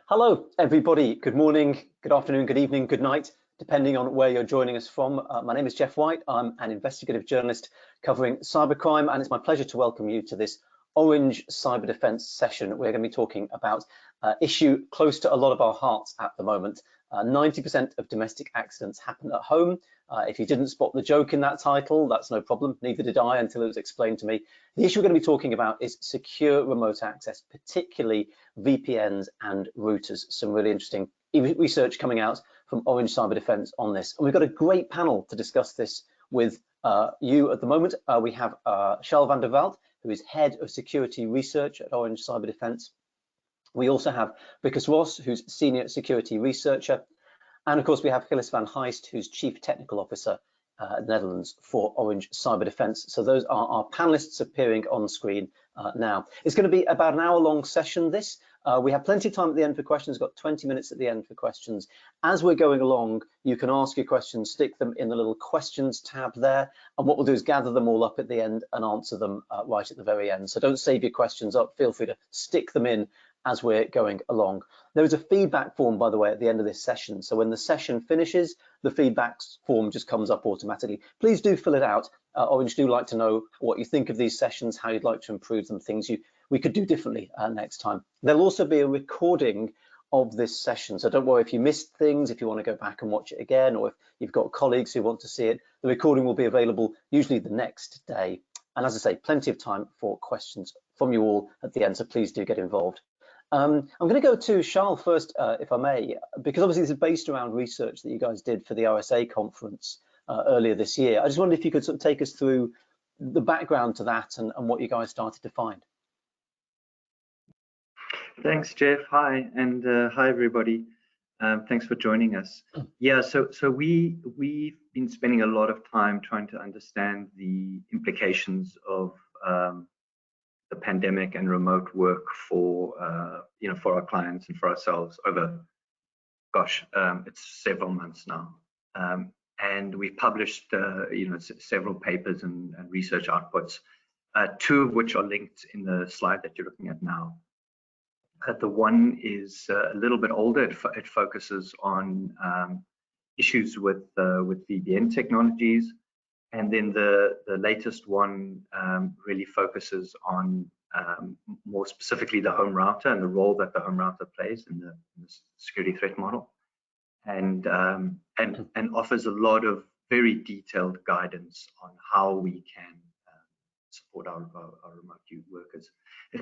Hello, everybody. Good morning, good afternoon, good evening, good night, depending on where you're joining us from. My name is Jeff White. I'm an investigative journalist covering cybercrime, and it's my pleasure to welcome you to this Orange Cyber Defense session. We're going to be talking about an issue close to a lot of our hearts at the moment. 90% of domestic accidents happen at home. If you didn't spot the joke in that title, that's no problem. Neither did I until it was explained to me. The issue we're going to be talking about is secure remote access, particularly VPNs and routers. Some really interesting research coming out from Orange Cyber Defense on this. And we've got a great panel to discuss this with you at the moment. We have Charl van der Veld, who is Head of Security Research at Orange Cyber Defense. We also have Wicus Ross, who's Senior Security Researcher. And of course, we have Gilles van Heijst, who's Chief Technical Officer Netherlands for Orange Cyber Defense. So those are our panelists appearing on screen now. It's going to be about an hour-long session, this. We have plenty of time at the end for questions. We've got 20 minutes at the end for questions. As we're going along, you can ask your questions, stick them in the little questions tab there. And what we'll do is gather them all up at the end and answer them right at the very end. So don't save your questions up. Feel free to stick them in as we're going along. There is a feedback form, by the way, at the end of this session. So when the session finishes, the feedback form just comes up automatically. Please do fill it out. Orange do like to know what you think of these sessions, how you'd like to improve them, things we could do differently next time. There'll also be a recording of this session. So don't worry if you missed things, if you want to go back and watch it again, or if you've got colleagues who want to see it, the recording will be available usually the next day. And as I say, plenty of time for questions from you all at the end, so please do get involved. I'm going to go to Charl first, if I may, because obviously this is based around research that you guys did for the RSA Conference earlier this year. I just wondered if you could sort of take us through the background to that and what you guys started to find. Thanks, Jeff. Hi, and hi, everybody. Thanks for joining us. Yeah, so we've been spending a lot of time trying to understand the implications of the pandemic and remote work for for our clients and for ourselves over, gosh, it's several months now, and we've published several papers and research outputs, two of which are linked in the slide that you're looking at now. The one is a little bit older. It focuses on issues with VPN technologies. And then the latest one really focuses on more specifically the home router and the role that the home router plays in the security threat model, and offers a lot of very detailed guidance on how we can support our remote workers.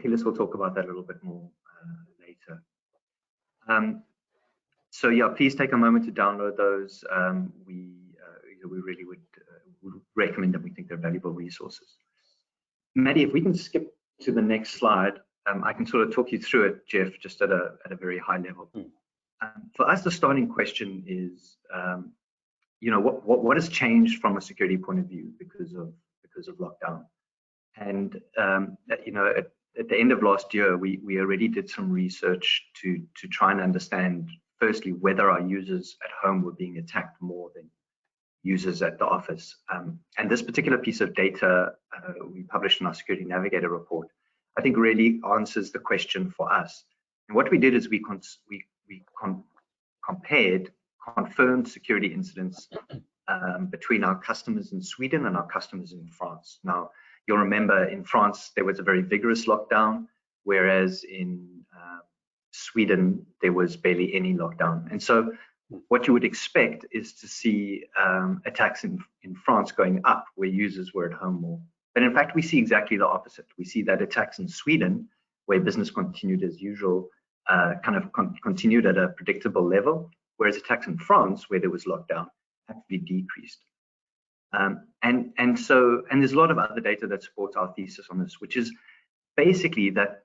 Gilles will talk about that a little bit more later. So yeah, please take a moment to download those. We really would recommend them. We think they're valuable resources. Maddie, if we can skip to the next slide, I can sort of talk you through it, Jeff, just at a very high level. For us, the starting question is, what has changed from a security point of view because of lockdown? And at the end of last year, we already did some research to try and understand, firstly, whether our users at home were being attacked more than users at the office. And this particular piece of data we published in our Security Navigator report, I think really answers the question for us. And what we did is we compared confirmed security incidents between our customers in Sweden and our customers in France. Now, you'll remember in France, there was a very vigorous lockdown, whereas in Sweden, there was barely any lockdown. And so what you would expect is to see attacks in France going up where users were at home more. But in fact, we see exactly the opposite. We see that attacks in Sweden, where business continued as usual, continued at a predictable level, whereas attacks in France, where there was lockdown, have to be decreased. And there's a lot of other data that supports our thesis on this, which is basically that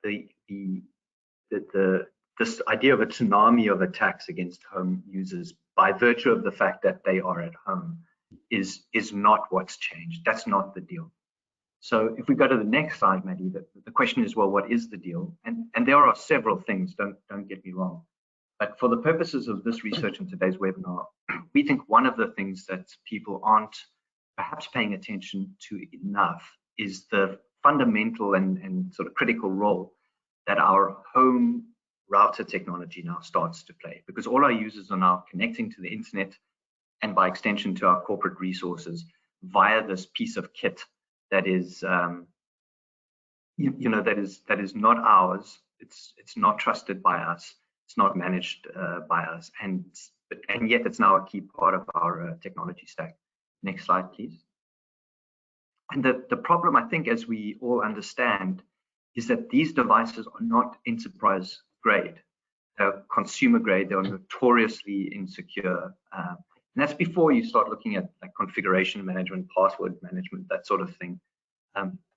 this idea of a tsunami of attacks against home users by virtue of the fact that they are at home is not what's changed. That's not the deal. So if we go to the next slide, Maddie, the question is, well, what is the deal? And there are several things, don't get me wrong. But for the purposes of this research and today's webinar, we think one of the things that people aren't perhaps paying attention to enough is the fundamental and sort of critical role that our home router technology now starts to play, because all our users are now connecting to the internet and by extension to our corporate resources via this piece of kit that is that is not ours. It's not trusted by us. It's not managed by us, and yet it's now a key part of our technology stack. Next slide, please. And the problem, I think, as we all understand, is that these devices are not enterprise grade. They're consumer grade. They're notoriously insecure. And that's before you start looking at like configuration management, password management, that sort of thing.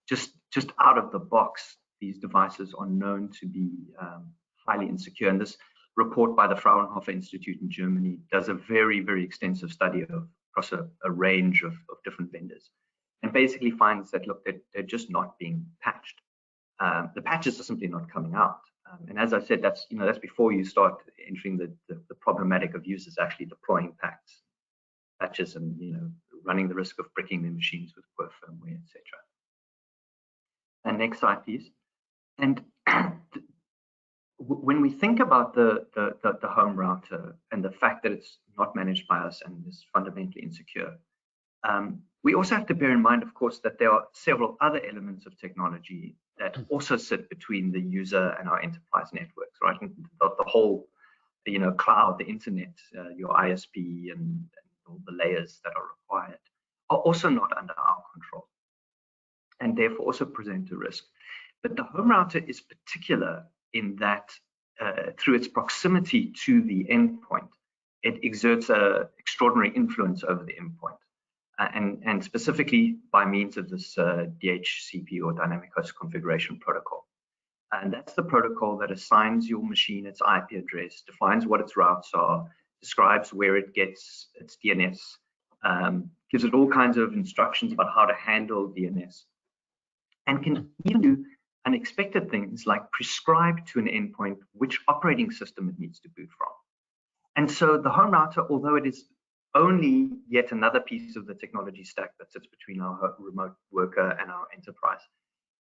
Just out of the box, these devices are known to be highly insecure. And this report by the Fraunhofer Institute in Germany does a very, very extensive study across a range of different vendors, and basically finds that, look, they're just not being patched. The patches are simply not coming out. And as I said, that's before you start entering the problematic of users actually deploying patches and running the risk of bricking their machines with poor firmware, etc. And next slide, please. And when we think about the home router and the fact that it's not managed by us and is fundamentally insecure, we also have to bear in mind, of course, that there are several other elements of technology that also sit between the user and our enterprise networks, right? And the whole, cloud, the internet, your ISP, and all the layers that are required are also not under our control, and therefore also present a risk. But the home router is particular in that through its proximity to the endpoint, it exerts an extraordinary influence over the endpoint. And specifically by means of this DHCP or Dynamic Host Configuration Protocol. And that's the protocol that assigns your machine its IP address, defines what its routes are, describes where it gets its DNS, gives it all kinds of instructions about how to handle DNS, and can even do unexpected things like prescribe to an endpoint which operating system it needs to boot from. And so the home router, although it is only yet another piece of the technology stack that sits between our remote worker and our enterprise,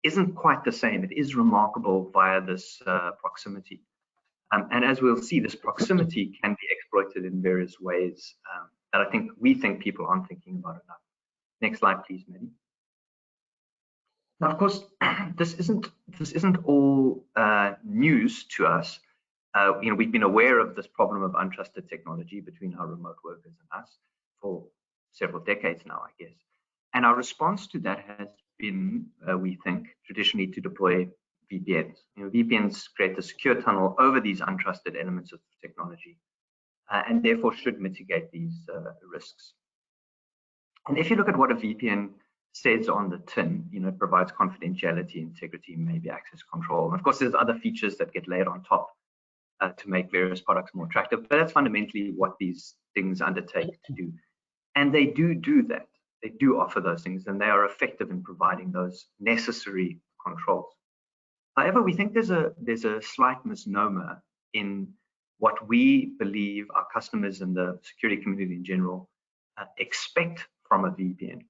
isn't quite the same. It is remarkable via this proximity. And as we'll see, this proximity can be exploited in various ways that we think people aren't thinking about enough. Next slide, please, Maddie. Now, of course, this isn't all news to us. We've been aware of this problem of untrusted technology between our remote workers and us for several decades now, I guess. And our response to that has been, we think, traditionally to deploy VPNs. VPNs create a secure tunnel over these untrusted elements of technology, and therefore should mitigate these risks. And if you look at what a VPN says on the tin, it provides confidentiality, integrity, maybe access control. And of course, there's other features that get layered on top to make various products more attractive, but that's fundamentally what these things undertake to do. And they do that. They do offer those things, and they are effective in providing those necessary controls. However, we think there's a slight misnomer in what we believe our customers and the security community in general expect from a VPN,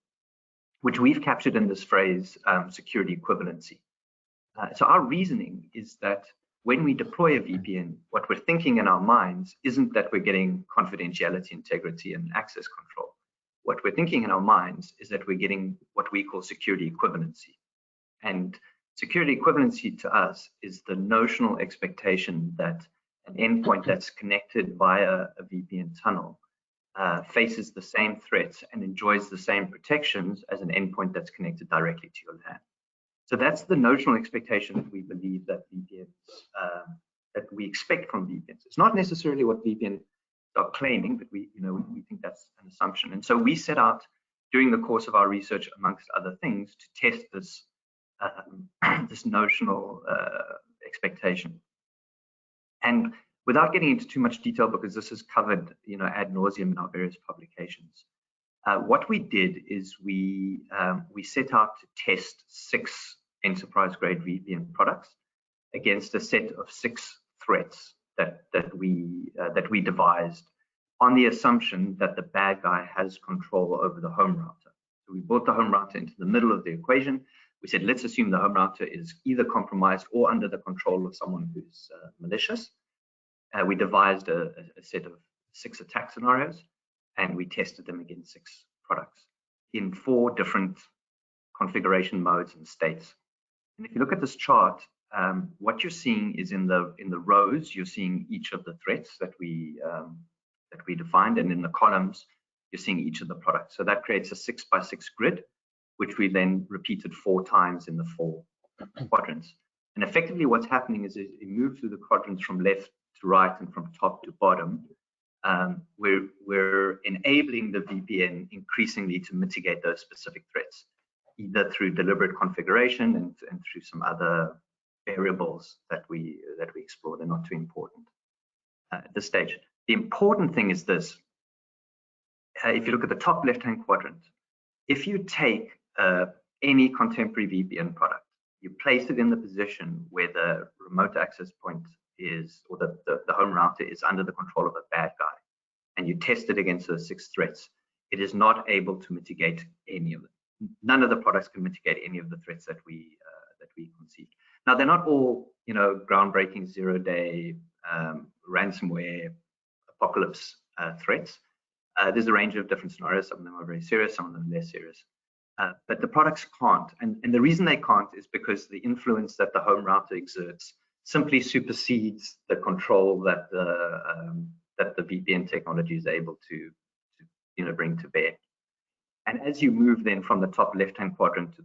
which we've captured in this phrase, security equivalency. So our reasoning is that when we deploy a VPN, what we're thinking in our minds isn't that we're getting confidentiality, integrity, and access control. What we're thinking in our minds is that we're getting what we call security equivalency. And security equivalency to us is the notional expectation that an endpoint that's connected via a VPN tunnel faces the same threats and enjoys the same protections as an endpoint that's connected directly to your LAN. So that's the notional expectation that we believe that VPNs, that we expect from VPNs. It's not necessarily what VPN are claiming, but we think that's an assumption. And so we set out during the course of our research, amongst other things, to test this this notional expectation. And without getting into too much detail, because this is covered ad nauseum in our various publications, what we did is we set out to test 6 enterprise-grade VPN products against a set of 6 threats that we devised on the assumption that the bad guy has control over the home router. So we brought the home router into the middle of the equation. We said, let's assume the home router is either compromised or under the control of someone who's malicious. We devised a set of 6 attack scenarios, and we tested them against 6 products in 4 different configuration modes and states. And if you look at this chart, what you're seeing is in the rows, you're seeing each of the threats that we defined, and in the columns, you're seeing each of the products. So that creates a 6x6 grid, which we then repeated 4 times in the 4 quadrants. And effectively, what's happening is you move through the quadrants from left to right and from top to bottom. We're enabling the VPN increasingly to mitigate those specific threats, either through deliberate configuration and through some other variables that we explore. They're not too important at this stage. The important thing is this. If you look at the top left-hand quadrant, if you take any contemporary VPN product, you place it in the position where the remote access point is, or the home router is under the control of a bad guy, and you test it against those 6 threats, it is not able to mitigate any of them. None of the products can mitigate any of the threats that we conceived. Now, they're not all, groundbreaking zero-day ransomware apocalypse threats. There's a range of different scenarios. Some of them are very serious, some of them less serious. But the products can't, and the reason they can't is because the influence that the home router exerts simply supersedes the control that the VPN technology is able to bring to bear. And as you move then from the top left-hand quadrant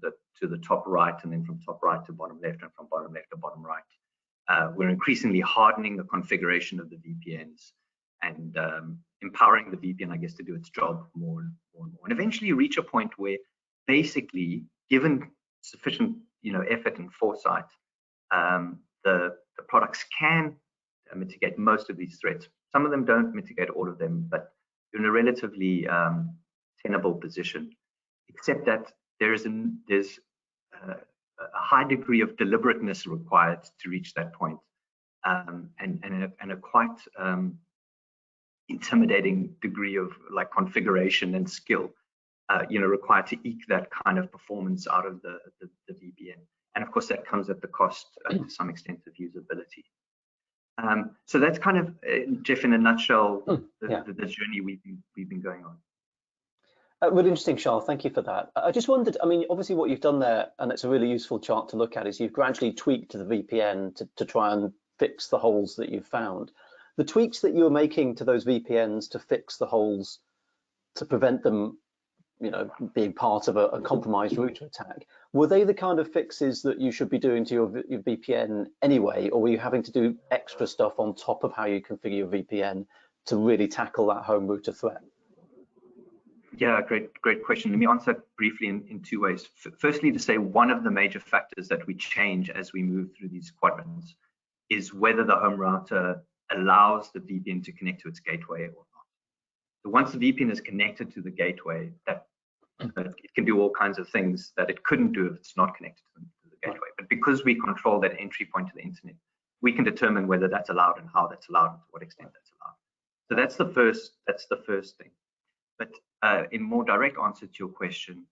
to the top right, and then from top right to bottom left, and from bottom left to bottom right, we're increasingly hardening the configuration of the VPNs and empowering the VPN, I guess, to do its job more and more, and eventually reach a point where, basically, given sufficient effort and foresight, the products can mitigate most of these threats. Some of them don't mitigate all of them, but in a relatively tenable position, except that there's a high degree of deliberateness required to reach that point, and a quite intimidating degree of configuration and skill required to eke that kind of performance out of the VPN. And of course, that comes at the cost to some extent of usability. So that's kind of, Jeff, in a nutshell, the journey we've been going on. Really interesting, Charles. Thank you for that. I just wondered, I mean, obviously what you've done there, and it's a really useful chart to look at, is you've gradually tweaked the VPN to try and fix the holes that you've found. The tweaks that you were making to those VPNs to fix the holes, to prevent them, being part of a compromised router attack, were they the kind of fixes that you should be doing to your VPN anyway, or were you having to do extra stuff on top of how you configure your VPN to really tackle that home router threat? Yeah, great question. Let me answer that briefly in 2 ways. Firstly, to say one of the major factors that we change as we move through these quadrants is whether the home router allows the VPN to connect to its gateway or not. So once the VPN is connected to the gateway, that it can do all kinds of things that it couldn't do if it's not connected to the gateway. But because we control that entry point to the internet, we can determine whether that's allowed and how that's allowed and to what extent that's allowed. So that's the first thing. But in more direct answer to your question,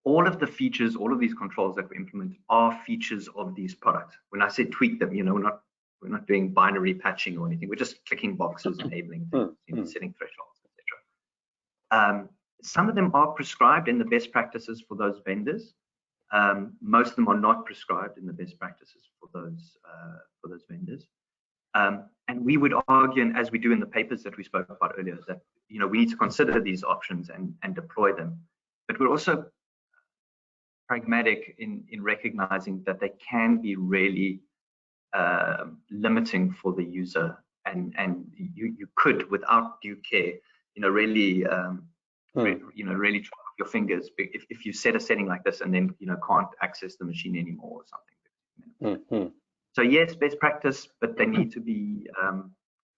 all of the features, all of these controls that we implement are features of these products. When I say tweak them, we're not doing binary patching or anything. We're just clicking boxes, enabling things, setting thresholds, etc. Some of them are prescribed in the best practices for those vendors. Most of them are not prescribed in the best practices for those vendors. And we would argue, and as we do in the papers that we spoke about earlier, that we need to consider these options and deploy them. But we're also pragmatic in recognizing that they can be really limiting for the user and you could, without due care, really really try your fingers if you set a setting like this and then can't access the machine anymore or something. So yes, best practice, but they need to be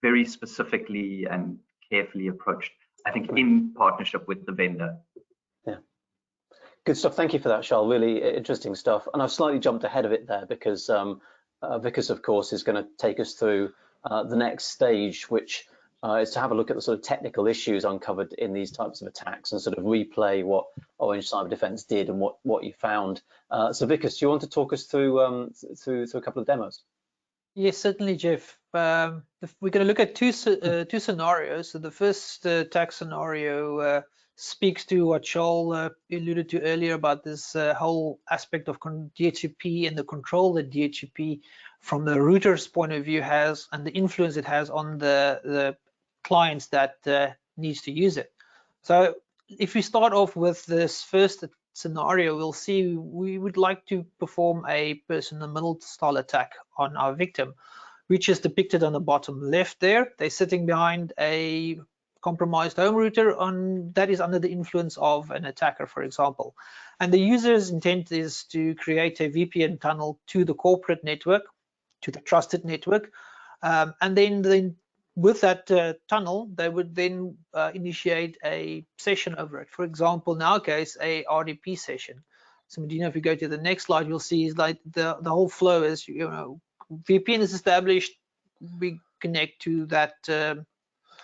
very specifically and carefully approached, I think, in partnership with the vendor. Yeah, good stuff. Thank you for that, Charl. Really interesting stuff. And I've slightly jumped ahead of it there because Wicus, of course, is going to take us through the next stage, which is to have a look at the sort of technical issues uncovered in these types of attacks and sort of replay what Orange Cyberdefense did and what you found. So Wicus, do you want to talk us through a couple of demos? Yes, certainly, Jeff. We're going to look at two scenarios. So the first attack scenario speaks to what Charl alluded to earlier about this whole aspect of DHCP and the control that DHCP from the router's point of view has and the influence it has on the clients that needs to use it. So if we start off with this first scenario, we'll see we would like to perform a person in the middle style attack on our victim, which is depicted on the bottom left there. They're sitting behind a compromised home router that is under the influence of an attacker, for example. And the user's intent is to create a VPN tunnel to the corporate network, to the trusted network, and then with that tunnel, they would then initiate a session over it. For example, in our case, a RDP session. So Medina, if we go to the next slide, you'll see is like the whole flow is, VPN is established, we connect to that,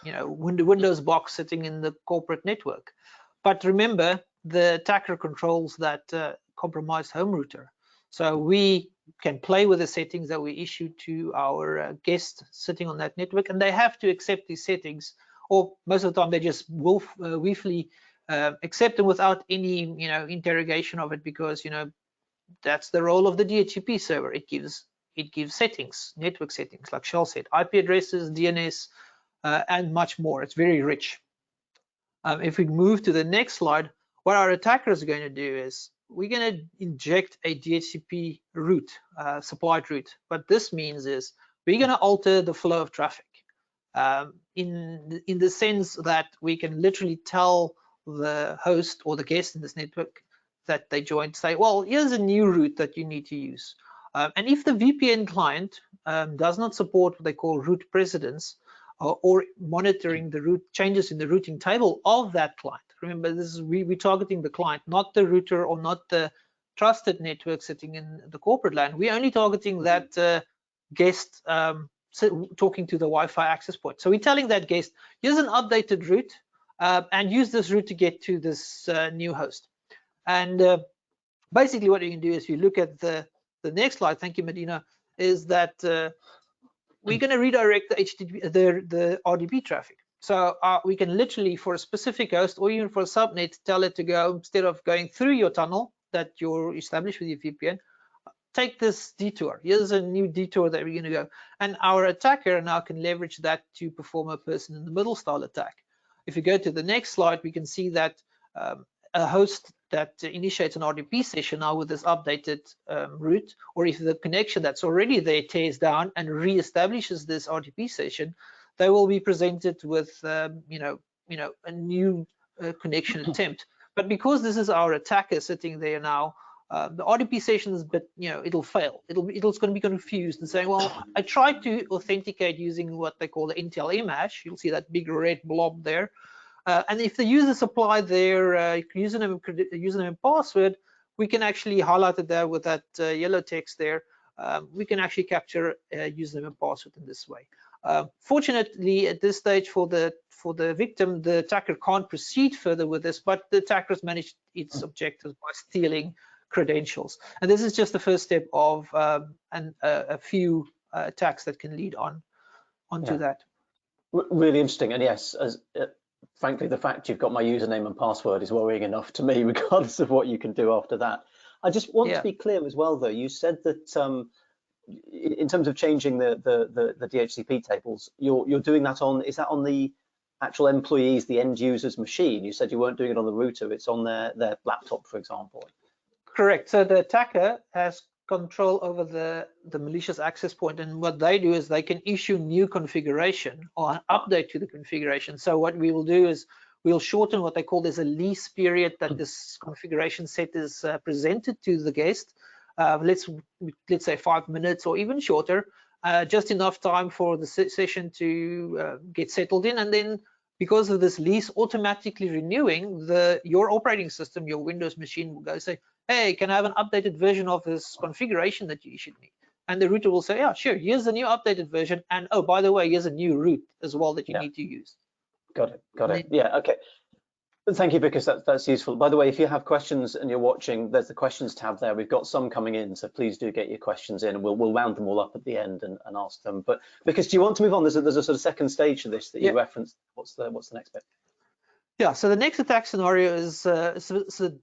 Windows box sitting in the corporate network. But remember, the attacker controls that compromised home router. So we can play with the settings that we issue to our guests sitting on that network, and they have to accept these settings, or most of the time they just willfully accept them without any interrogation of it, because that's the role of the DHCP server. It gives settings, network settings, like Charl said, IP addresses, DNS, and much more. It's very rich. If we move to the next slide, what our attackers are going to do is we're going to inject a DHCP route, supplied route. What this means is we're going to alter the flow of traffic in the sense that we can literally tell the host or the guest in this network that they joined, say, well, here's a new route that you need to use. And if the VPN client does not support what they call route precedence, or monitoring the route changes in the routing table of that client. Remember, this is we're targeting the client, not the router or not the trusted network sitting in the corporate LAN. We're only targeting that guest talking to the Wi-Fi access point. So we're telling that guest, here's an updated route, and use this route to get to this new host. And basically what you can do is you look at the next slide, thank you, Medina, is that we're going to redirect the RDP traffic. So we can literally, for a specific host or even for a subnet, tell it to go, instead of going through your tunnel that you're established with your VPN, take this detour. Here's a new detour that we're going to go. And our attacker now can leverage that to perform a person in the middle style attack. If you go to the next slide, we can see that a host that initiates an RDP session now with this updated route, or if the connection that's already there tears down and reestablishes this RDP session, they will be presented with a new connection attempt. But because this is our attacker sitting there now, the RDP session is, but it'll fail. It's going to be confused and saying, well, I tried to authenticate using what they call the Intel image. You'll see that big red blob there. And if the user supply their username and password, we can actually highlight it there with that yellow text there. We can actually capture username and password in this way. Fortunately, at this stage for the victim, the attacker can't proceed further with this, but the attacker has managed its objectives by stealing credentials. And this is just the first step of a few attacks that can lead onto that. Really interesting. And yes, frankly, the fact you've got my username and password is worrying enough to me, regardless of what you can do after that. I just want to be clear as well, though. You said that in terms of changing the DHCP tables, you're doing that on, is that on the actual employees, the end user's machine? You said you weren't doing it on the router, it's on their laptop, for example. Correct. So the attacker has control over the malicious access point, and what they do is they can issue new configuration or an update to the configuration. So what we will do is we'll shorten what they call there's a lease period that this configuration set is presented to the guest. Let's say 5 minutes or even shorter, just enough time for the session to get settled in, and then because of this lease automatically renewing, your operating system, your Windows machine will go say, hey, can I have an updated version of this configuration that you issued me? And the router will say, yeah, sure, here's the new updated version, and oh, by the way, here's a new route as well that you need to use. Got it. Yeah, okay. Thank you, because that's useful. By the way, if you have questions and you're watching, there's the questions tab there. We've got some coming in, so please do get your questions in, and we'll round them all up at the end and ask them. But because, do you want to move on? There's a sort of second stage to this that you referenced. What's the next bit? Yeah, so the next attack scenario is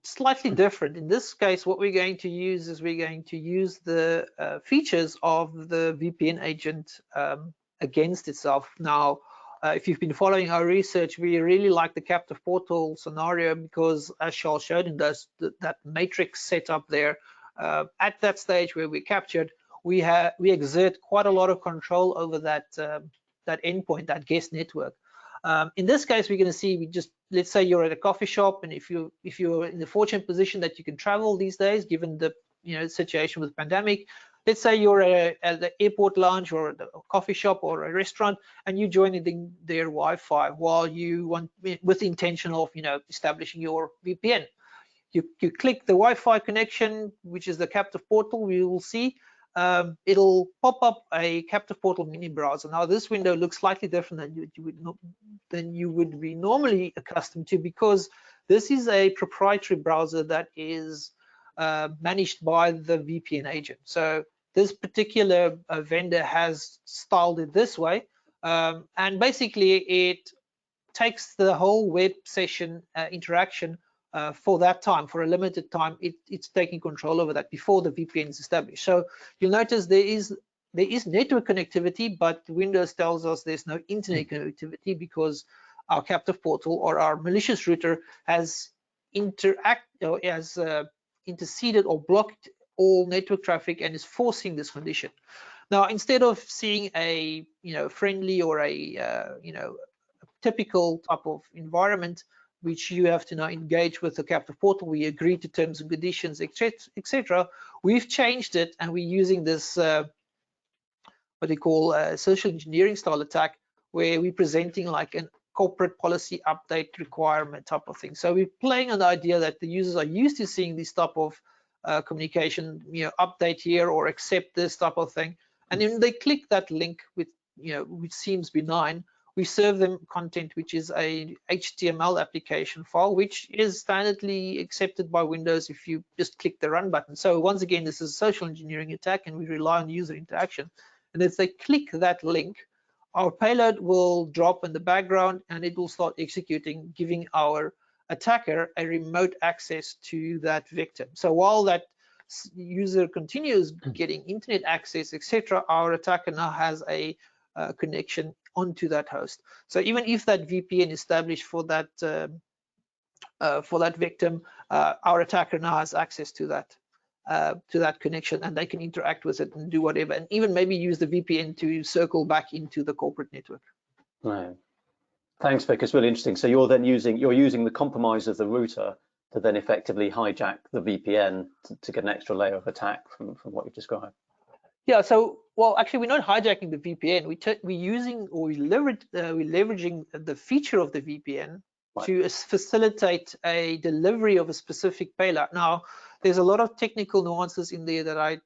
slightly different. In this case, what we're going to use is we're going to use the features of the VPN agent against itself. Now, if you've been following our research, we really like the captive portal scenario because, as Charl showed in that matrix setup there, at that stage where we captured, we exert quite a lot of control over that endpoint, that guest network. In this case, we're going to see, let's say you're at a coffee shop, and if you're in the fortunate position that you can travel these days, given the situation with the pandemic, let's say you're at the airport lounge or a coffee shop or a restaurant, and you join their Wi-Fi while you want, with the intention of establishing your VPN. You click the Wi-Fi connection, which is the captive portal. We will see it'll pop up a captive portal mini browser. Now this window looks slightly different than you would be normally accustomed to, because this is a proprietary browser that is managed by the VPN agent. So this particular vendor has styled it this way, and basically it takes the whole web session interaction for that time, for a limited time. It's taking control over that before the VPN is established. So you'll notice there is network connectivity, but Windows tells us there's no internet connectivity because our captive portal or our malicious router has interceded or blocked all network traffic and is forcing this condition. Now, instead of seeing a friendly or a typical type of environment which you have to now engage with the captive portal, we agree to terms and conditions, etc. We've changed it, and we're using this what they call a social engineering style attack, where we're presenting like a corporate policy update requirement type of thing. So we're playing on the idea that the users are used to seeing this type of communication, update here or accept this type of thing, and then they click that link with which seems benign. We serve them content which is a HTML application file, which is standardly accepted by Windows if you just click the run button. So once again, this is a social engineering attack, and we rely on user interaction. And if they click that link, our payload will drop in the background and it will start executing, giving our attacker a remote access to that victim. So while that user continues getting internet access, etc., our attacker now has a connection onto that host. So even if that VPN established for that victim, our attacker now has access to that connection, and they can interact with it and do whatever, and even maybe use the VPN to circle back into the corporate network. Right. Thanks, Vic. It's really interesting. So you're using the compromise of the router to then effectively hijack the VPN to get an extra layer of attack from what you've described. Yeah, so, well, actually, we're not hijacking the VPN. We're leveraging the feature of the VPN to facilitate a delivery of a specific payload. Now, there's a lot of technical nuances in there that I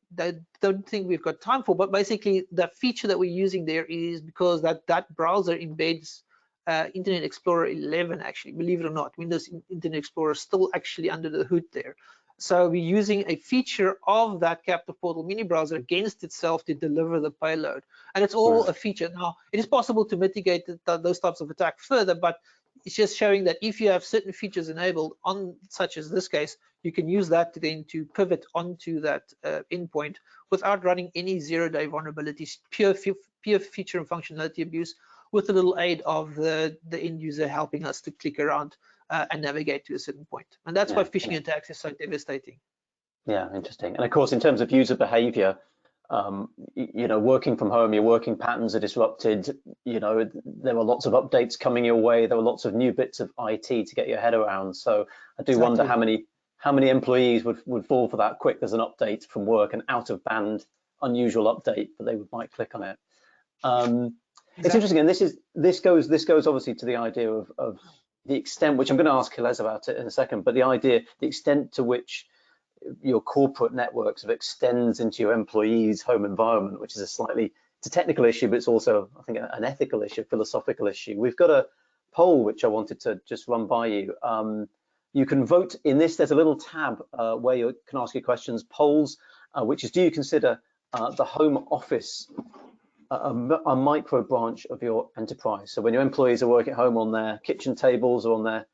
don't think we've got time for, but basically the feature that we're using there is because that browser embeds Internet Explorer 11, actually, believe it or not. Windows Internet Explorer is still actually under the hood there. So we're using a feature of that captive portal mini browser against itself to deliver the payload. And it's all a feature. Now, it is possible to mitigate those types of attacks further, but it's just showing that if you have certain features enabled on, such as this case, you can use that to pivot onto that endpoint without running any zero-day vulnerabilities, pure feature and functionality abuse, with a little aid of the end user helping us to click around and navigate to a certain point. And that's why phishing attacks is so devastating. Yeah, interesting. And of course, in terms of user behavior, working from home, your working patterns are disrupted. There are lots of updates coming your way. There are lots of new bits of IT to get your head around. So I do wonder how many employees would fall for that. Quick, there's an update from work, an out of band, unusual update, but they might click on it. It's interesting, and this goes obviously to the idea of the extent, which I'm going to ask Gilles about it in a second, but the extent to which your corporate networks of extends into your employees' home environment, which is it's a technical issue, but it's also, I think, an ethical issue, philosophical issue. We've got a poll which I wanted to just run by you. You can vote in this. There's a little tab where you can ask your questions. Polls, which is, do you consider the home office a micro branch of your enterprise? So when your employees are working at home on their kitchen tables or on their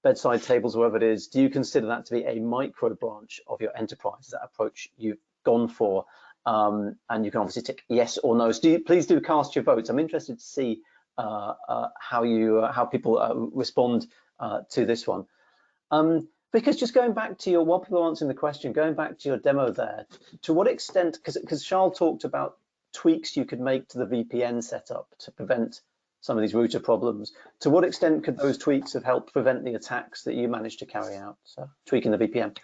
bedside tables, wherever it is, do you consider that to be a micro branch of your enterprise? Is that approach you've gone for? And you can obviously tick yes or no. So please do cast your votes. I'm interested to see how people respond to this one. Because just going back to while people are answering the question, going back to your demo there, to what extent, because Charl talked about tweaks you could make to the VPN setup to prevent some of these router problems. To what extent could those tweaks have helped prevent the attacks that you managed to carry out? So tweaking the VPN.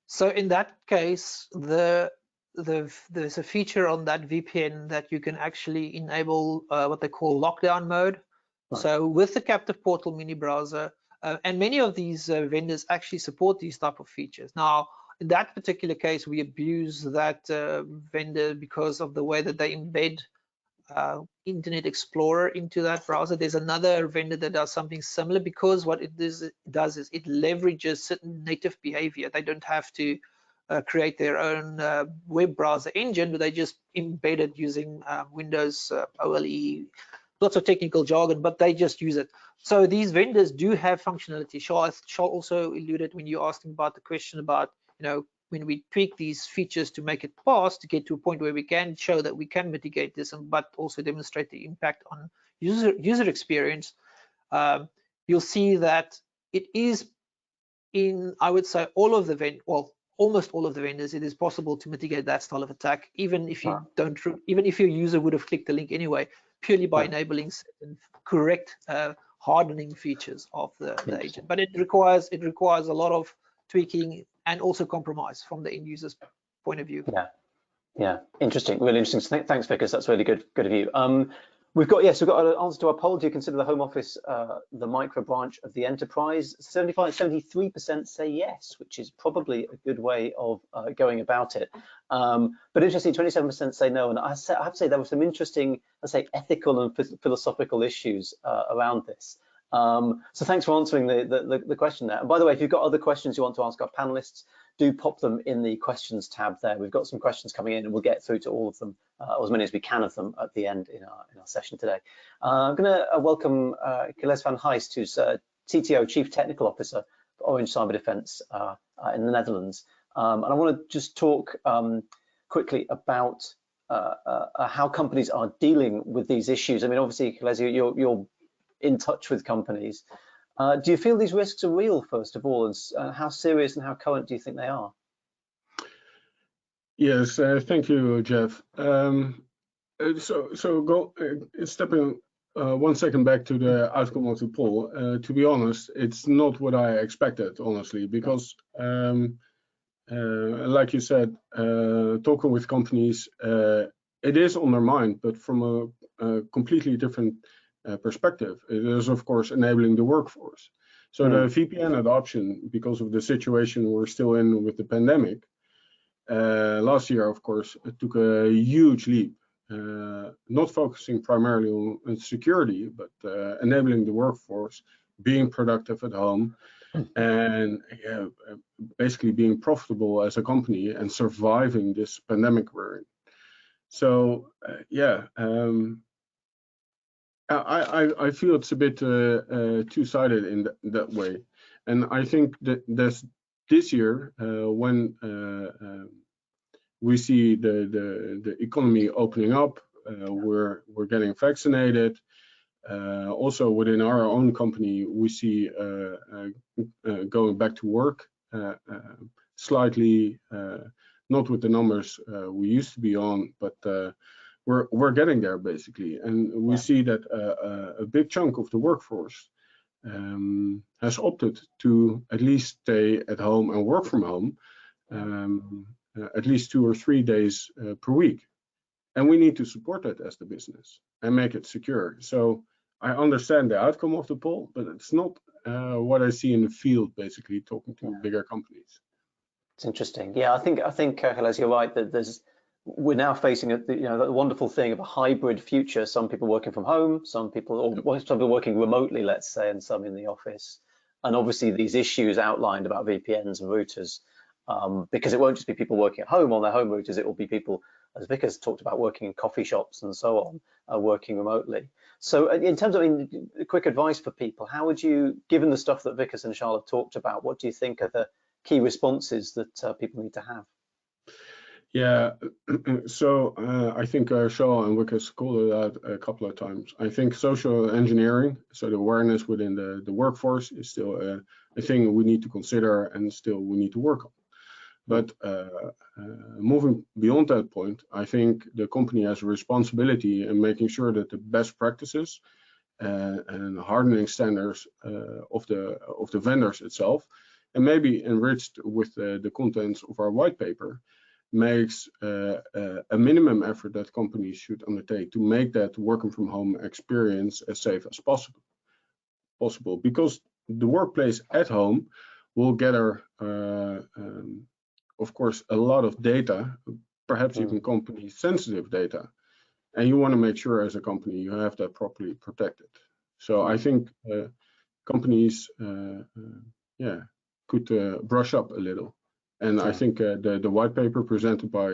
So in that case, there's a feature on that VPN that you can actually enable what they call lockdown mode. Right. So with the Captive Portal mini browser, and many of these vendors actually support these type of features. Now, in that particular case, we abuse that vendor because of the way that they embed Internet Explorer into that browser. There's another vendor that does something similar, because what it does is it leverages certain native behavior. They don't have to create their own web browser engine, but they just embed it using Windows OLE, lots of technical jargon, but they just use it. So these vendors do have functionality. Charl also alluded when you asked him about the question about, when we tweak these features to make it pass, to get to a point where we can show that we can mitigate this, but also demonstrate the impact on user experience, you'll see that it is in, I would say, almost all of the vendors, it is possible to mitigate that style of attack, even if you even if your user would have clicked the link anyway, purely by enabling certain correct hardening features of the agent. But it requires a lot of tweaking and also compromise from the end user's point of view. Yeah, interesting, really interesting. Thanks, Vickers. That's really good of you. We've got an answer to our poll. Do you consider the home office the micro branch of the enterprise? 73% say yes, which is probably a good way of going about it. But interesting, 27% say no. And I have to say there were some interesting, let's say, ethical and philosophical issues around this. So thanks for answering the question there. And by the way, if you've got other questions you want to ask our panelists, do pop them in the questions tab there. We've got some questions coming in and we'll get through to all of them, or as many as we can of them at the end in our session today. I'm going to welcome Gilles van Heijst, who's CTO, Chief Technical Officer for Orange Cyberdefense in the Netherlands. And I want to just talk quickly about how companies are dealing with these issues. I mean, obviously, Gilles, you're in touch with companies. Do you feel these risks are real, first of all, and how serious and how current do you think they are? Yes, thank you, Jeff. Stepping 1 second back to the outcome of the poll, to be honest, it's not what I expected, honestly, because like you said, talking with companies, it is on their mind, but from a completely different perspective. It is, of course, enabling the workforce. So the VPN adoption, because of the situation we're still in with the pandemic, last year, of course, it took a huge leap, not focusing primarily on security, but enabling the workforce, being productive at home, and basically being profitable as a company and surviving this pandemic we're in. So I feel it's a bit two-sided in that way, and I think that this year when we see the economy opening up, we're getting vaccinated. Also within our own company, we see going back to work slightly, not with the numbers we used to be on, but we're getting there basically. And we see that a big chunk of the workforce has opted to at least stay at home and work from home at least 2 or 3 days per week. And we need to support that as the business and make it secure. So I understand the outcome of the poll, but it's not what I see in the field, basically talking to bigger companies. It's interesting. Yeah, I think Gilles, you're right that we're now facing the wonderful thing of a hybrid future. Some people working from home, some people working remotely, let's say, and some in the office. And obviously these issues outlined about VPNs and routers, because it won't just be people working at home on their home routers, it will be people, as Vic has talked about, working in coffee shops and so on, working remotely. So in terms of quick advice for people, how would you, given the stuff that Vickers and Charl have talked about, what do you think are the key responses that people need to have? Yeah, so I think Charl and Wicus called it out a couple of times. I think social engineering, so the awareness within the workforce, is still a thing we need to consider and still we need to work on. But moving beyond that point, I think the company has a responsibility in making sure that the best practices and hardening standards of the vendors itself, and maybe enriched with the contents of our white paper, makes a minimum effort that companies should undertake to make that working from home experience as safe as possible. Because the workplace at home will gather, of course, a lot of data, perhaps even company sensitive data, and you want to make sure as a company you have that properly protected. So I think companies could brush up a little. And I think the white paper presented by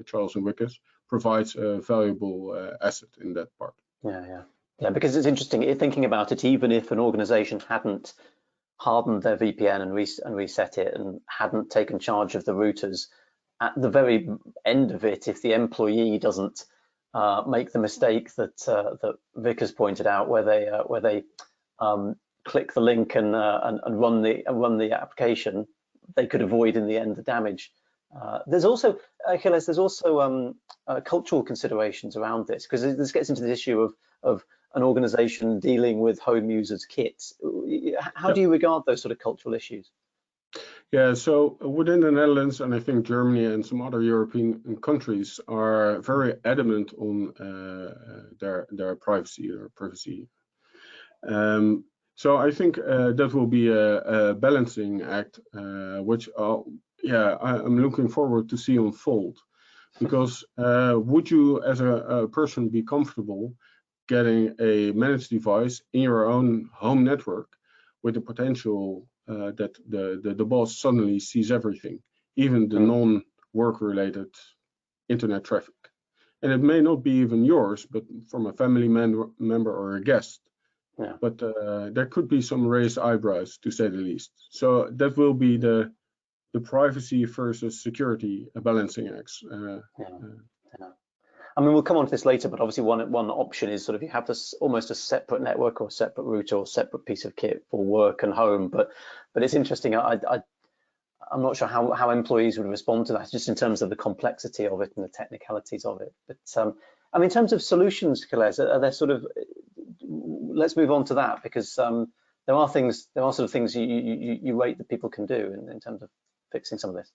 Charl and Wicus provides a valuable asset in that part. Yeah, because it's interesting thinking about it. Even if an organization hadn't hardened their VPN and reset it and hadn't taken charge of the routers, at the very end of it, if the employee doesn't make the mistake that Vic has pointed out, where they click the link and run the application, they could avoid in the end the damage. There's also, Gilles, there's also cultural considerations around this, because this gets into the issue of an organization dealing with home users' kits. How do you regard those sort of cultural issues? Yeah, so within the Netherlands, and I think Germany and some other European countries are very adamant on their privacy or privacy. So I think that will be a balancing act, which I'm looking forward to see unfold. Because would you, as a person, be comfortable getting a managed device in your own home network with the potential that the boss suddenly sees everything, even the non-work related internet traffic? And it may not be even yours, but from a family member or a guest. Yeah. But there could be some raised eyebrows, to say the least. So that will be the privacy versus security balancing acts. I mean, we'll come on to this later, but obviously one option is sort of you have this almost a separate network or separate router or separate piece of kit for work and home. But it's interesting. I'm not sure how employees would respond to that, just in terms of the complexity of it and the technicalities of it. But I mean, in terms of solutions, Gilles, are there sort of, let's move on to that, because there are sort of things you rate that people can do in terms of fixing some of this.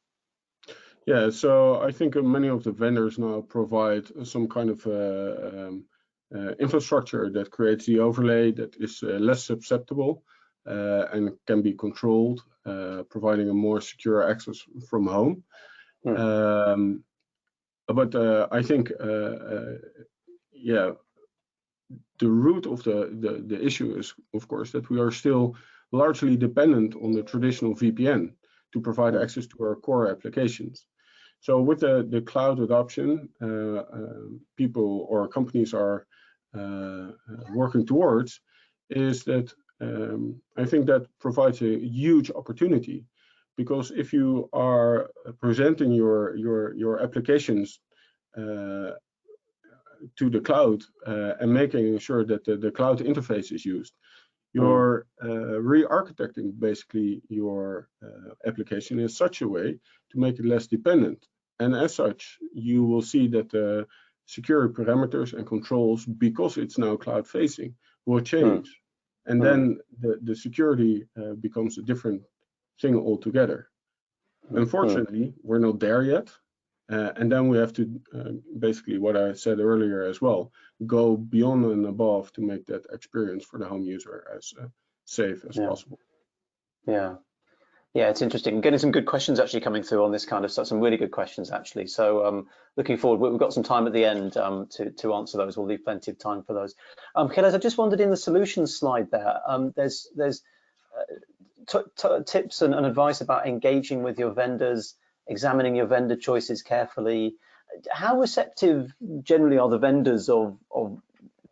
Yeah, so I think many of the vendors now provide some kind of infrastructure that creates the overlay that is less susceptible and can be controlled, providing a more secure access from home. But I think, the root of the issue is, of course, that we are still largely dependent on the traditional VPN to provide access to our core applications. So with the cloud adoption, people or companies are working towards, is that I think that provides a huge opportunity, because if you are presenting your applications to the cloud and making sure that the cloud interface is used, You're re-architecting basically your application in such a way to make it less dependent. And as such, you will see that the security parameters and controls, because it's now cloud facing, will change. And then the security becomes a different thing altogether. Unfortunately, we're not there yet. And then we have to, basically what I said earlier as well, go beyond and above to make that experience for the home user as safe as possible. Yeah, it's interesting. Getting some good questions actually coming through on this kind of stuff, some really good questions actually. So looking forward, we've got some time at the end to answer those. We'll leave plenty of time for those. Gilles, I just wondered in the solutions slide there, there's tips and advice about engaging with your vendors, examining your vendor choices carefully. How receptive generally are the vendors of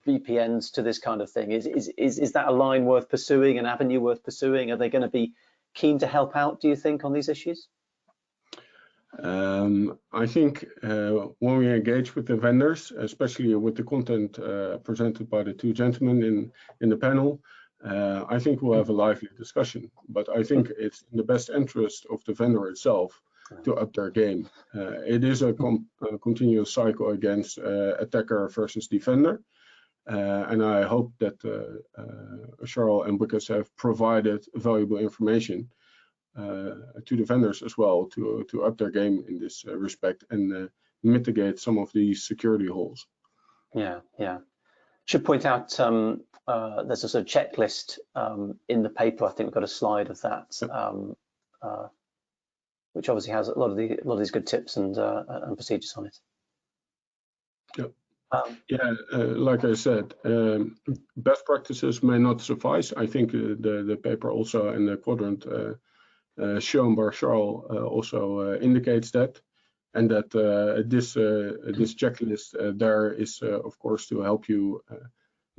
VPNs to this kind of thing? Is that a line worth pursuing, an avenue worth pursuing? Are they going to be keen to help out, do you think, on these issues? I think when we engage with the vendors, especially with the content presented by the two gentlemen in the panel, I think we'll have a lively discussion. But I think it's in the best interest of the vendor itself to up their game. It is a continuous cycle against attacker versus defender. And I hope that Charl and Wicus have provided valuable information to the vendors as well to up their game in this respect and mitigate some of these security holes. Yeah. Should point out there's a sort of checklist in the paper. I think we've got a slide of that, which obviously has a lot of these good tips and procedures on it. Yep. Like I said, best practices may not suffice. I think the paper also in the quadrant shown by Charl also indicates that, and that this checklist there is of course to help you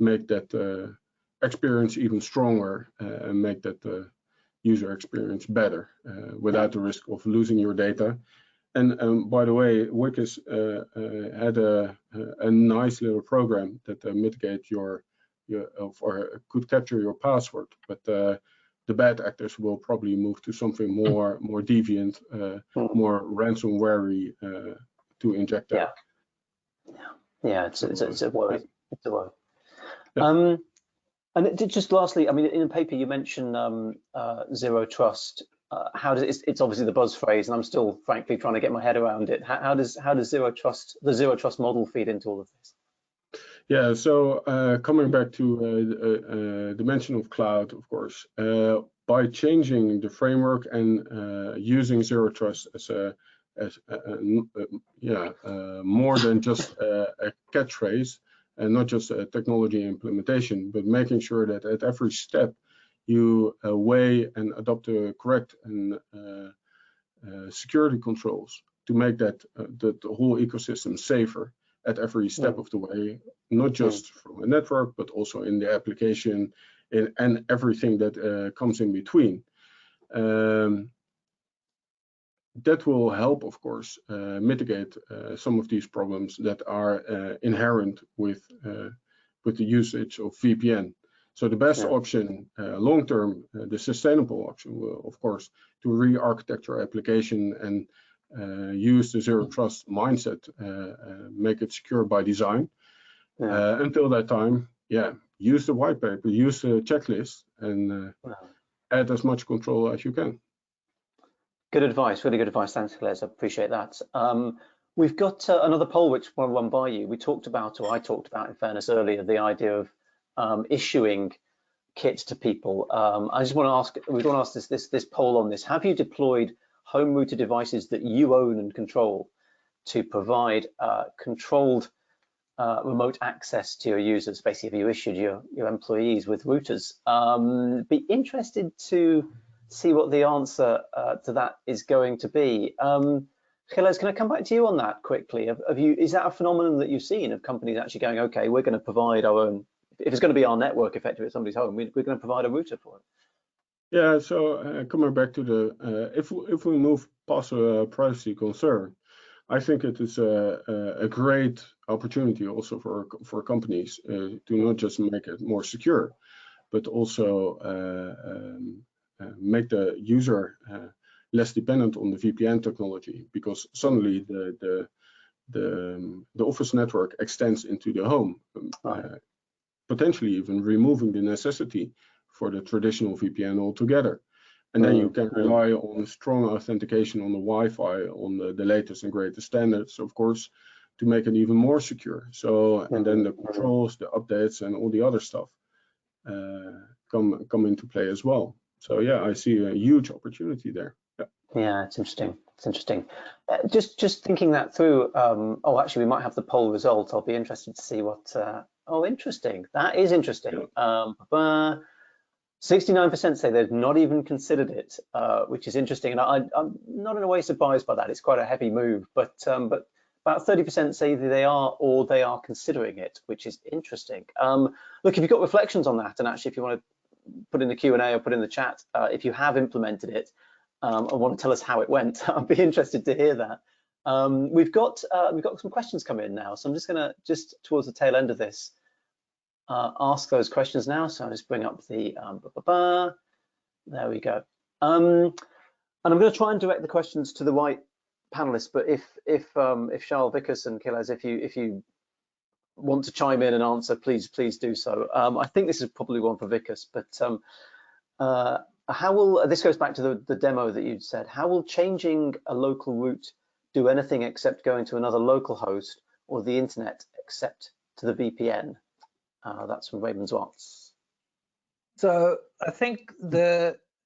make that experience even stronger and make that user experience better without the risk of losing your data. And by the way, Wicus had a nice little program that mitigate your or could capture your password, but the bad actors will probably move to something more deviant, more ransomware to inject that. Yeah, it's a worry. It's a worry. Yeah. And just lastly, I mean, in the paper you mentioned zero trust. How does it's obviously the buzz phrase, and I'm still frankly trying to get my head around it. How does the zero trust model feed into all of this? Yeah, so coming back to the mention of cloud, of course, by changing the framework and using zero trust as more than just a catchphrase and not just a technology implementation, but making sure that at every step you weigh and adopt the correct and security controls to make that the whole ecosystem safer at every step of the way, not just from a network, but also in the application and everything that comes in between. That will help, of course, mitigate some of these problems that are inherent with the usage of VPN. So the best option, long-term, the sustainable option will, of course, to re-architect your application and use the zero trust mindset, make it secure by design. Until that time, use the white paper, use the checklist, and add as much control as you can. Good advice, really good advice. Thanks, Gilles. I appreciate that. We've got another poll which I want to run by you. We talked about, or I talked about, in fairness, earlier, the idea of issuing kits to people. I just want to ask, we want to ask this poll on this. Have you deployed home router devices that you own and control to provide controlled remote access to your users? Basically, have you issued your employees with routers? Be interested to see what the answer to that is going to be. Gilles, can I come back to you on that quickly? Is that a phenomenon that you've seen of companies actually going, okay, we're going to provide our own, if it's going to be our network effectively at somebody's home, we're going to provide a router for it? Yeah, so coming back to the, if we move past a privacy concern, I think it is a great opportunity also for companies to not just make it more secure, but also make the user less dependent on the VPN technology, because suddenly the office network extends into the home, potentially even removing the necessity for the traditional VPN altogether. And then you can rely on strong authentication on the Wi-Fi, on the latest and greatest standards, of course, to make it even more secure. So, and then the controls, the updates, and all the other stuff come into play as well. So yeah, I see a huge opportunity there. Yeah, it's interesting. It's interesting. Just thinking that through. Oh, actually, we might have the poll result. I'll be interested to see what. Oh, interesting. That is interesting. 69% say they've not even considered it, which is interesting. And I'm not in a way surprised by that. It's quite a heavy move, but about 30% say that they are or they are considering it, which is interesting. Look, if you've got reflections on that, and actually if you want to put in the Q&A or put in the chat, if you have implemented it, and want to tell us how it went, I'd be interested to hear that. We've got some questions coming in now, so I'm just going to, towards the tail end of this, ask those questions now. So I'll just bring up the there we go. And I'm going to try and direct the questions to the right panelists, but if Charl, Wicus, and Gilles, if you want to chime in and answer, please do so. I think this is probably one for Wicus, but how will, this goes back to the demo that you said, how will changing a local route do anything except going to another local host or the internet except to the VPN? That's from Raymond Watts. So I think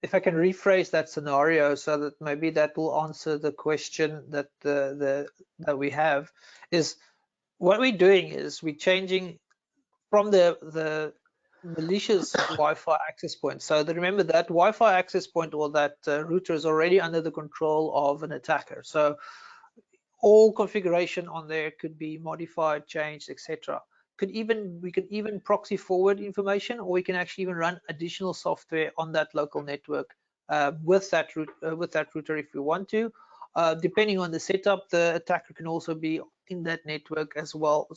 if I can rephrase that scenario so that maybe that will answer the question that that we have, is what we're doing is we're changing from the malicious Wi-Fi access point. So remember that Wi-Fi access point or that router is already under the control of an attacker. So all configuration on there could be modified, changed, etc. We could even proxy forward information, or we can actually even run additional software on that local network with that router if we want to. Depending on the setup, the attacker can also be in that network as well.